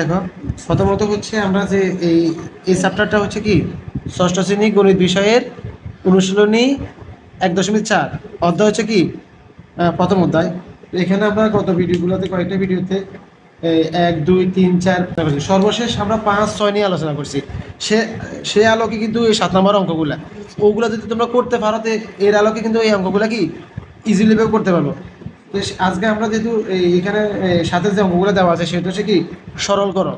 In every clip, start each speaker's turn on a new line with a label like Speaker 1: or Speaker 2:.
Speaker 1: দেখো, প্রথমত হচ্ছে আমরা যে এই চ্যাপ্টারটা হচ্ছে কি ষষ্ঠ শ্রেণী গণিত বিষয়ের অনুশীলনী 1.4 অধ্যায় হচ্ছে কি প্রথম অধ্যায়। এখানে আমরা গত ভিডিওগুলোতে কয়েকটা ভিডিওতে 1, 2, 3, 4 সর্বশেষ আমরা 5, 6 নিয়ে আলোচনা করছি। সে আলোকে কিন্তু এই 7 নম্বর অঙ্কগুলা ওগুলো যদি তোমরা করতে পারো এর আলোকে কিন্তু এই অঙ্কগুলা কি ইজিলি করতে পারবো। তো আজকে আমরা যেহেতু এখানে সাথে যে অঙ্কগুলো দেওয়া আছে সেটা হচ্ছে কি সরল করো।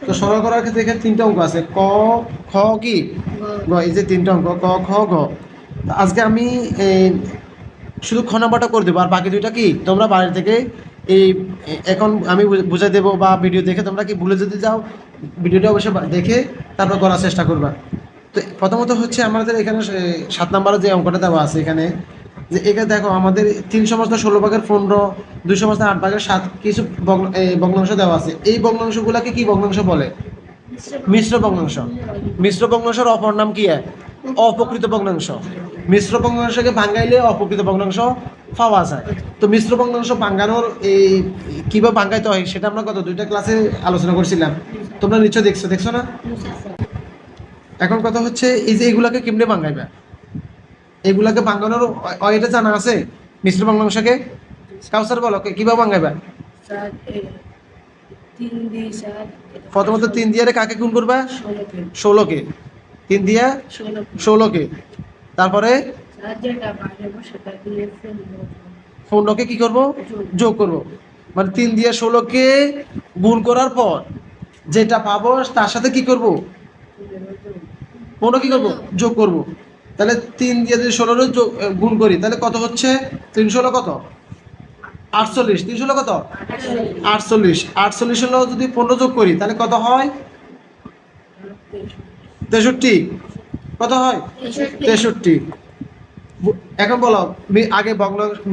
Speaker 1: তো সরল করার ক্ষেত্রে এখানে 3টা অঙ্ক আছে, ক খ কি গ, এই যে 3টা অঙ্ক ক খ গ। তো আজকে আমি শুধু খ নাম্বারটা করে দেবো, আর বাকি দুইটা কি তোমরা বাড়ি থেকে এই এখন আমি বুঝাই দেবো বা ভিডিও দেখে তোমরা কি ভুলে যদি যাও ভিডিওটা অবশ্যই দেখে তারপর করার চেষ্টা করবা। তো প্রথমত হচ্ছে আমাদের এখানে 7 নম্বরের যে অঙ্কটা দেওয়া আছে এখানে, যে এখানে দেখো আমাদের 3/16/15, 2/8/7 কিছু ভগ্নাংশ দেওয়া আছে। এই ভগ্নাংশগুলোকে কি ভগ্নাংশ বলে? মিশ্র ভগ্নাংশ। মিশ্র ভগ্নাংশের অপর নাম কি? অপ্রকৃত ভগ্নাংশ। মিশ্র ভগ্নাংশকে ভাঙাইলে অপ্রকৃত ভগ্নাংশ পাওয়া যায়। তো মিশ্র ভগ্নাংশ ভাঙানোর কিভাবে ভাঙাইতে হয় সেটা আমরা গত 2টা ক্লাসে আলোচনা করছিলাম। তোমরা নিশ্চয় দেখছো না? এখন কথা হচ্ছে এই যে এগুলাকে কেমনে ভাঙাইবে, এগুলাকে ভাঙানোর এটা জানা আছে? মিশ্র ভগ্নাংশকে কাউসার বলো কিভাবে ভাঙাইবে? প্রথমত 3 দিয়ে কাকে গুণ করবা? 16কে। 3 দিয়া 16কে, তারপরে 15কে কি করব? যোগ করব। মানে 3 দিয়ে 16কে গুণ করার পর যেটা পাবো তার সাথে কি করব? 15 কি করব? যোগ করব। তাহলে 3 দিয়ে যদি 16 গুণ করি তাহলে কত হচ্ছে? 316 কত? 48। 316 কত? 48। 48 হলো যদি 15 যোগ করি তাহলে কত হয়? 63। কত হয়? 63। এখন বলো আগে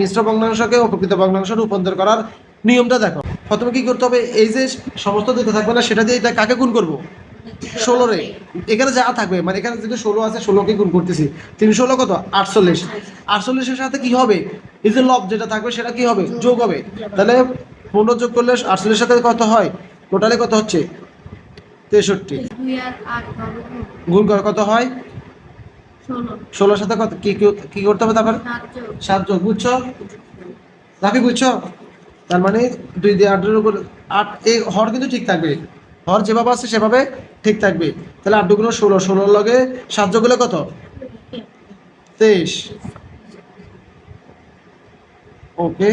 Speaker 1: মিশ্র ভগ্নাংশকে অপ্রকৃত ভগ্নাংশে রূপান্তর করার নিয়মটা দেখো। প্রথমে কি করতে হবে? এই যে সমস্ত যেটা থাকবে না সেটা দিয়ে এটা কাকে গুণ করব? 16 রে। এখানে যা থাকবে মানে এখানে যদি 16 আছে 16কে গুণ করতেছি। 316 কত? 48। 48 এর সাথে কি হবে? এই যে লব যেটা থাকবে সেটা কি হবে? যোগ হবে। তাহলে 15 যোগ করলে 48 এর সাথে কত হয়? টোটালে কত হচ্ছে? 63। গুণ করে কত হয়? 16 সাথে কত কি করতে হবে? তারপর 7 যোগ। বুঝছো? তাকে বুঝছো? তার মানে 2 দিয়ে 8 উপর 8, এই হর কিন্তু ঠিক থাকবে। হর যেভাবে আছে সেভাবে ঠিক থাকবে। তাহলে 8 দুগুণ 16, 16 লগে 7 যোগ হলে কত? 23। ওকে,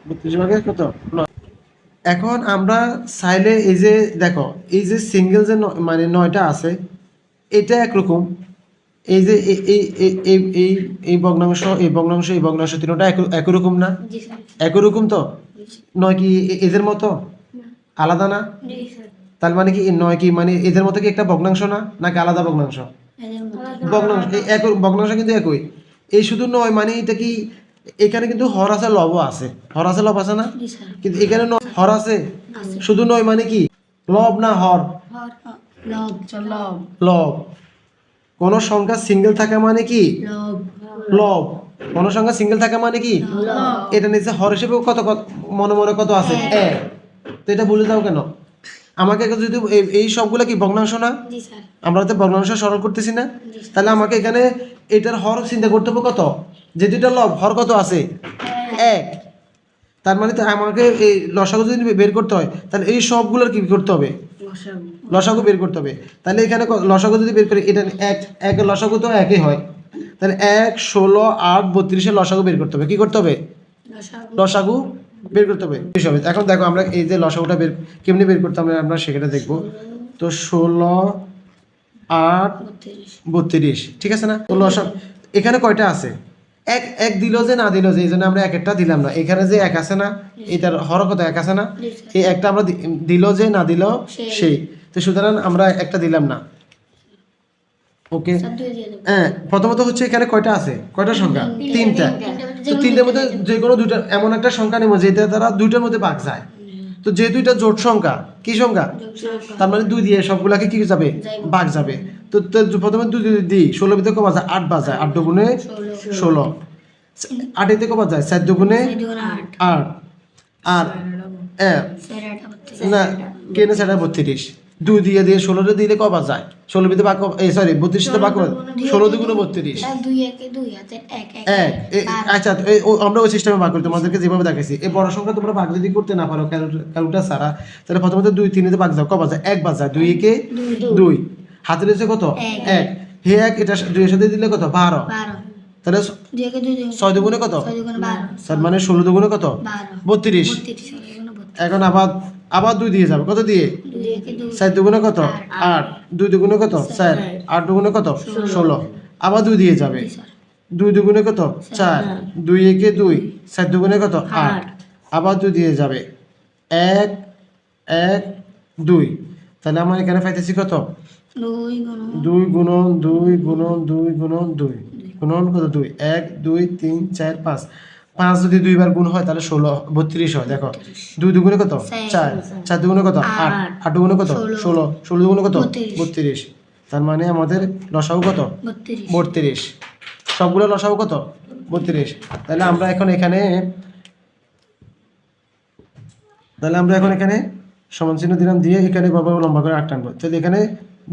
Speaker 1: 32 ভাগে কত? এখন আমরা চাইলে এই যে দেখো এই যে সিঙ্গেল যে মানে 9টা আছে এটা একরকম। এই যে এই ভগ্নাংশ এই ভগ্নাংশ এই ভগ্নাংশ তিনটা একই রকম না? একই রকম তো নয় কি এদের মতো আলাদা না? তার মানে কি 9 কি মানে এদের মতো কি একটা ভগ্নাংশ না, নাকি আলাদা ভগ্নাংশ? ভগ্নাংশ একই ভগ্নাংশ কিন্তু একই। এই শুধু 9 মানে এটা কি এখানে কিন্তু হর আছে লব আছে, হর আছে লব আছে না? কিন্তু এখানে হর আছে শুধু 9 মানে কি লব না হর? লব। কোন সংখ্যা সিঙ্গেল থাকা মানে কি লব। কোন সংখ্যা সিঙ্গেল থাকা মানে কি এটা নিচে হর হিসেবে কত মনে মনে কত আছে? 1। তো এটা ভুলে যাও কেন? আমাকে যদি এই সবগুলো কি ভগ্নাংশ না? আমরা তো ভগ্নাংশ সরল করতেছি না? তাহলে আমাকে এখানে এটার হর চিন্তা করতে হবে কত? যে দুইটা লব হর কত আছে? 1। তার মানে তো আমাকে এই লসাগু যদি বের করতে হয় তাহলে এই সবগুলোর কি করতে হবে? লসাগু বের করতে হবে। তাহলে এখানে লসাগু যদি বের করি এটা 1 এর লসাগু তো একই হয়। তাহলে 1, 16, 8, 32 এর লসাগু বের করতে হবে। কি করতে হবে? লসাগু বের করতে হবে। এখন দেখো আমরা এই যে লসাগুটা কেমনি বের করতে হবে আমরা সেটা দেখবো। তো 16, 8, 32 ঠিক আছে না? তো লসাগু এখানে কয়টা আছে? এক দিল যে না দিল যে, এই জন্য আমরা একটা দিলাম না। এখানে যে 1 আছে না, এটার হর কত? 1 আছে না? এই একটা আমরা দিল যে না দিল সেই। তো সুতরাং আমরা একটা দিলাম না। ওকে, হ্যাঁ। প্রথমত হচ্ছে এখানে কয়টা আছে? কয়টা সংখ্যা? 3টা। তো 3টার মধ্যে যে কোনো দুইটা এমন একটা সংখ্যা নেব যেটা দ্বারা 2টার মধ্যে ভাগ যায়। তো যে 2টা জোট সংখ্যা কি সংখ্যা? তার মানে 2 দিয়ে সবগুলাকে কি যাবে? ভাগ যাবে। তো প্রথমে 2 দিই 16 ভিতরে কত যায়? 8 বাজায়। 8 দুগুণে 16। 8 এতে কত যায়? 4 দুগুণে 8। আর না কেনে সেটা 32 2 দিয়ে 16 দিলে কবার যায় 16 ভিতরে ভাগ সরি 32 তে ভাগ 16 দুগুণে 32
Speaker 2: 2 একে 2 হাতে 1
Speaker 1: আচ্ছা আমরা ওই সিস্টেমে ভাগ করি তোমাদেরকে যেভাবে দেখাইছি এই বড় সংখ্যা তোমরা ভাগ যদি করতে না পারো ক্যালকুলেটর ছাড়া তাহলে প্রথমত 2 3 তে ভাগ যাও কবার যায় 1 বার যায় 2 একে 2 হাতে রয়েছে কত 1 হে 1 এটা 2 এর সাথে দিলে কত 12 তাহলে
Speaker 2: 2 একে 2
Speaker 1: 6 দুগুণে কত
Speaker 2: 6 দুগুণে 12
Speaker 1: স্যার মানে 16 দুগুণে কত 32 এখন আবার 2 দিয়ে যাবে কত দিয়ে
Speaker 2: 2 একে 2
Speaker 1: 4 দুগুণে কত 8 2 দুগুণে কত 4 8 দুগুণে কত 16 আবার 2 দিয়ে যাবে 2 দুগুণে কত 4 2 একে 2 4 দুগুণে কত 8 আবার 2 দিয়ে যাবে 1 1 2 তাহলে আমরা এখানে পাইতেছি কত 2 গুণন 2 গুণন 2 গুণন 2 গুণন কত 2 1 2 3 4 5 5 যদি 2 বার গুণ হয় তাহলে 16 32 হয় দেখো 2 দুগুণে কত 4 4 দুগুণে কত 8 8 দুগুণে কত 16 16 দুগুণে কত 32 তার মানে আমাদের লসাগু কত 32 সবগুলো লসাগু কত 32 তাহলে আমরা এখন এখানে সমান চিহ্ন দিলাম দিয়ে এখানে বাবা লম্বা করে 8 টানবো তাহলে এখানে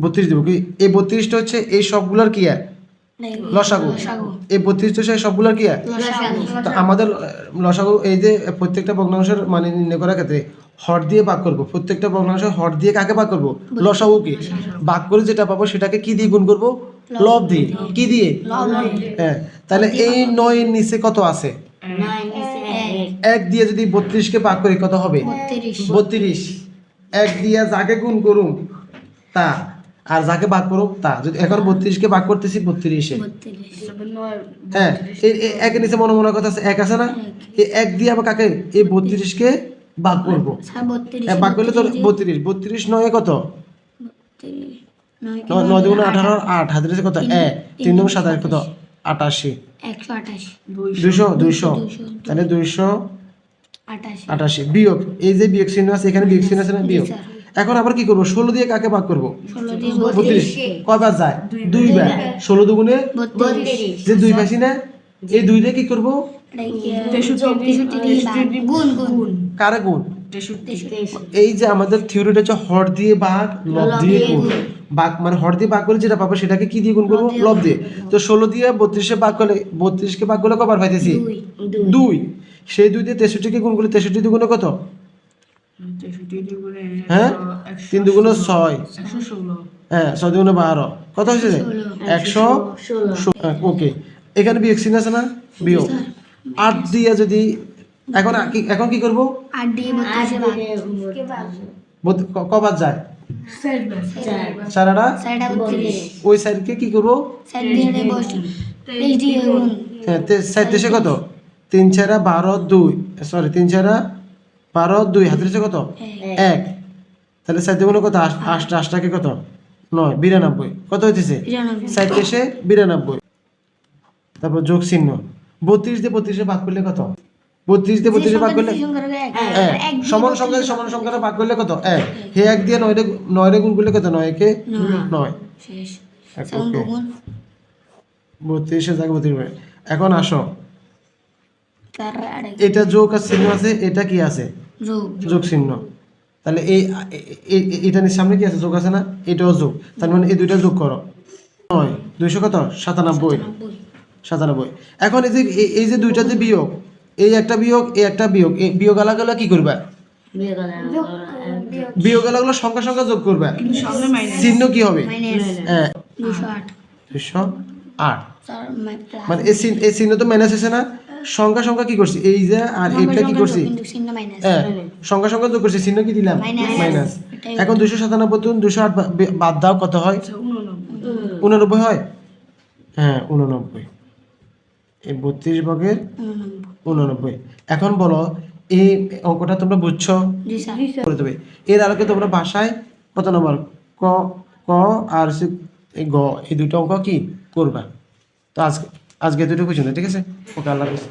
Speaker 1: 32 দেবো কি এই 32টা হচ্ছে এই সবগুলোর কি লসাগু এই 32টা হচ্ছে সবগুলোর কি তো আমাদের লসাগু এই যে প্রত্যেকটা ভগ্নাংশের মানে নির্ণয় করার ক্ষেত্রে হর দিয়ে ভাগ করব প্রত্যেকটা ভগ্নাংশের হর দিয়ে কাকে ভাগ করব লসাগুকে ভাগ করে যেটা পাবো সেটাকে কি দিয়ে গুণ করব লব দিয়ে কি দিয়ে হ্যাঁ তাহলে এই 9 এর নিচে কত আছে 1 দিয়ে যদি 32 কে ভাগ করি কত হবে 32 1 দিয়ে যাকে গুণ করুম তা আর যাকে ভাগ করো তা যদি এখন 32 কে ভাগ করতেছি 32 এ হ্যাঁ এই একের নিচে মনে মনে কথা আছে 1 আছে না এই 1 দিয়ে আমরা কাকে এই 32 কে ভাগ করব ভাগ করলে তো 32 32 9 এ কত 9 দুগুণ 18 8 হাতের নিচে কত 1 3 দুগুণ 27 কত 88 200 তাহলে 288 বিয়োগ এই যে বিয়োগ চিহ্ন আছে এখানে বিয়োগ চিহ্ন আছে না বিয়োগ এখন আবার কি করব 16 দিয়ে কাকে ভাগ করব 32 কয়বার যায় 2 বার 16 দুগুণে 32 যে 2 পাইছি না এই 2 দিয়ে কি করব কারে গুণ এই যে আমাদের থিওরিটা হচ্ছে হর দিয়ে ভাগ লব দিয়ে গুণ ভাগ মানে হর দিয়ে ভাগ করে যেটা পাবো সেটাকে কি দিয়ে গুণ করব লব দিয়ে তো 16 দিয়ে 32 এ ভাগ করলে 32 কে ভাগ করলে কয়বার পাইতেছি 2 সেই 2 দিয়ে 63 কে গুণ করলে 63 দুগুণে কত হ্যাঁ 3 দুগুণে 6 হ্যাঁ 6 দুগুণে 12 কত হয়েছে 116 ওকে এখানে বিয়োগ চিহ্ন আছে না বিয়োগ 8 দিয়ে যদি এখন কি করব
Speaker 2: 8 দিয়ে 32
Speaker 1: কবার যায় সারাটা ওই সাইডকে কি করব হ্যাঁ 37 কত 3 4 12 2 সরি 3 4 12 2 হাতের নিচে কত 1 তাহলে 7 দুগুণে কত 8 8টাকে কত 9 92 কত হইতেছে 60 এসে 92 তারপর যোগ চিহ্ন 32 দিয়ে 32 এ ভাগ করলে কত 32 দিয়ে 32 এ ভাগ করলে সমান সংখ্যা ভাগ করলে কত 1 হে 1 দিয়ে 9 রে গুণ করলে কত 9 একে 9
Speaker 2: শেষ
Speaker 1: 32 এ জায়গা 32 এখন আসো এটা যোগ আর চিহ্ন আছে এটা কি আছে যোগ চিহ্ন তাহলে এটা সামনে কি আছে যোগ আছে না এটাও যোগ তার মানে এই দুইটা যোগ করো 9 200 কত 97 এখন এই যে দুইটা যে বিয়োগ এই একটা বিয়োগ এই একটা বিয়োগ এই বিয়োগ আলাদা কি করবা বিয়োগ আলাদা সংখ্যা যোগ করবা চিহ্ন কি হবে 208 মানে এই চিহ্ন তো মাইনাস আছে না সংখ্যা কি করছি এই যে আর এটা কি করছি সংখ্যা যোগ করছি চিহ্ন কি দিলাম মাইনাস এখন 297 208 বাদ দাও কত হয় 89 হয় হ্যাঁ 89 এই 32 ভাগের 89 এখন বলো এই অঙ্কটা তোমরা বুঝছো করে দেবে এর আলোকে তোমরা ভাষায় কত নম্বর ক আর গ এই দুটো অঙ্ক কি করবা তো আজকে দুটো বুঝুন ঠিক আছে ওকে আল্লাহ হাফেজ